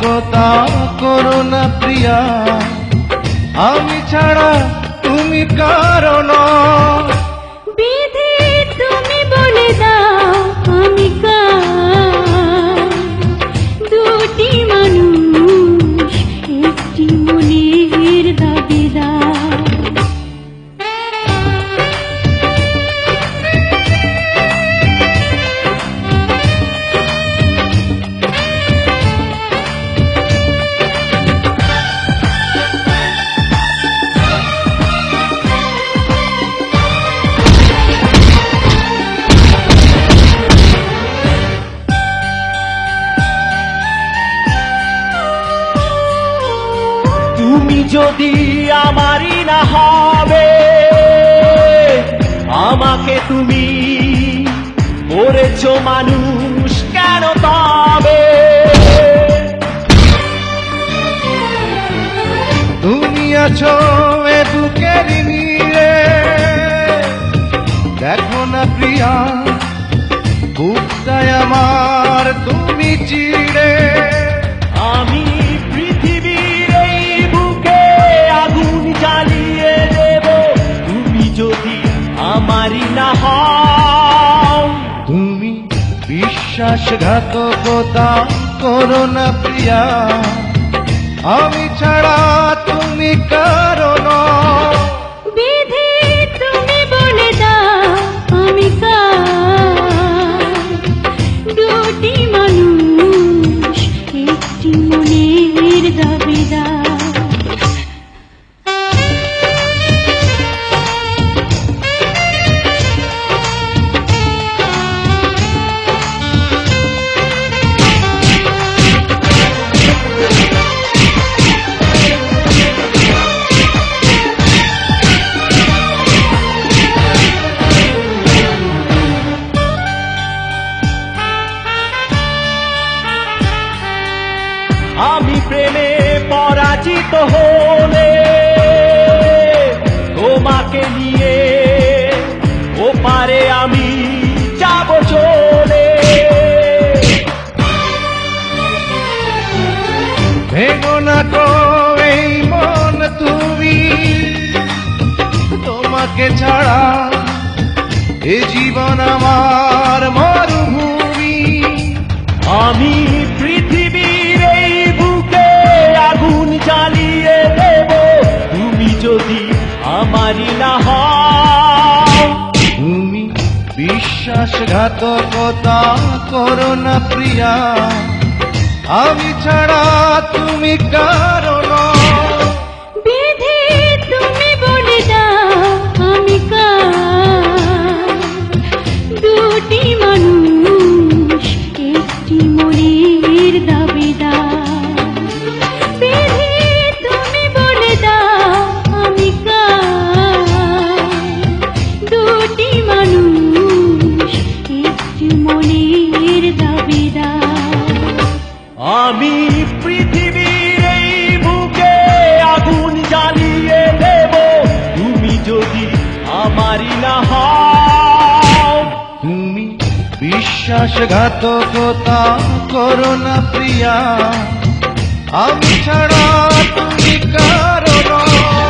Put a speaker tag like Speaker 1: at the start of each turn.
Speaker 1: বিশ্বাসঘাতকতা করো না প্রিয়া, আমি ছাড়া তুমি কারো নও।
Speaker 2: বিধি তুমি বলে দাও আমি কার, দুটি মানুষ একটি মনের দাবিদার।
Speaker 3: তুমি যদি আমারই না হবে, আমাকে তুমি করেছো মানুষ কেন তবে?
Speaker 1: তুমি আছো এ বুকের নীড়ে, দেখো না প্রিয়া বুকটায় আমার তুমি চিড়ে।
Speaker 3: আমি পৃথিবীর এই বুকে আগুন জ্বালিয়ে দেব, তুমি যদি আমারই না হও।
Speaker 1: তুমি বিশ্বাসঘাতকতা করো না প্রিয়া, আমি ছাড়া তুমি কারো নও।
Speaker 2: বিধি তুমি বলে দাও আমি কার, দুটি মানুষ একটি মনের দাবিদার।
Speaker 3: আমি প্রেমে পরাজিত হলে তোমাকে নিয়ে ওপারে আমি যাব চলে।
Speaker 1: ভেঙো না গো এই মন তুমি, তোমাকে ছাড়া এ জীবন আমার মরুভূমি।
Speaker 3: আমি পৃথিবীর এই বুকে আগুন জ্বালিয়ে দেব, তুমি যদি আমারই না হও।
Speaker 1: তুমি বিশ্বাসঘাতকতা করো না প্রিয়া, আমি ছাড়া তুমি কারো নও।
Speaker 2: বিধি তুমি বলে দাও আমি কার, দুটি মানুষ একটি মনের দাবিদার। বিধি তুমি বলে দাও আমি কার, দুটি মানুষ একটি মনের দাবিদার।
Speaker 3: আমি পৃথিবীর এই বুকে আগুন জ্বালিয়ে দেব, তুমি যদি আমারই না হও।
Speaker 1: তুমি বিশ্বাসঘাতকতা করো না প্রিয়া, আমি ছাড়া তুমি কারো নও।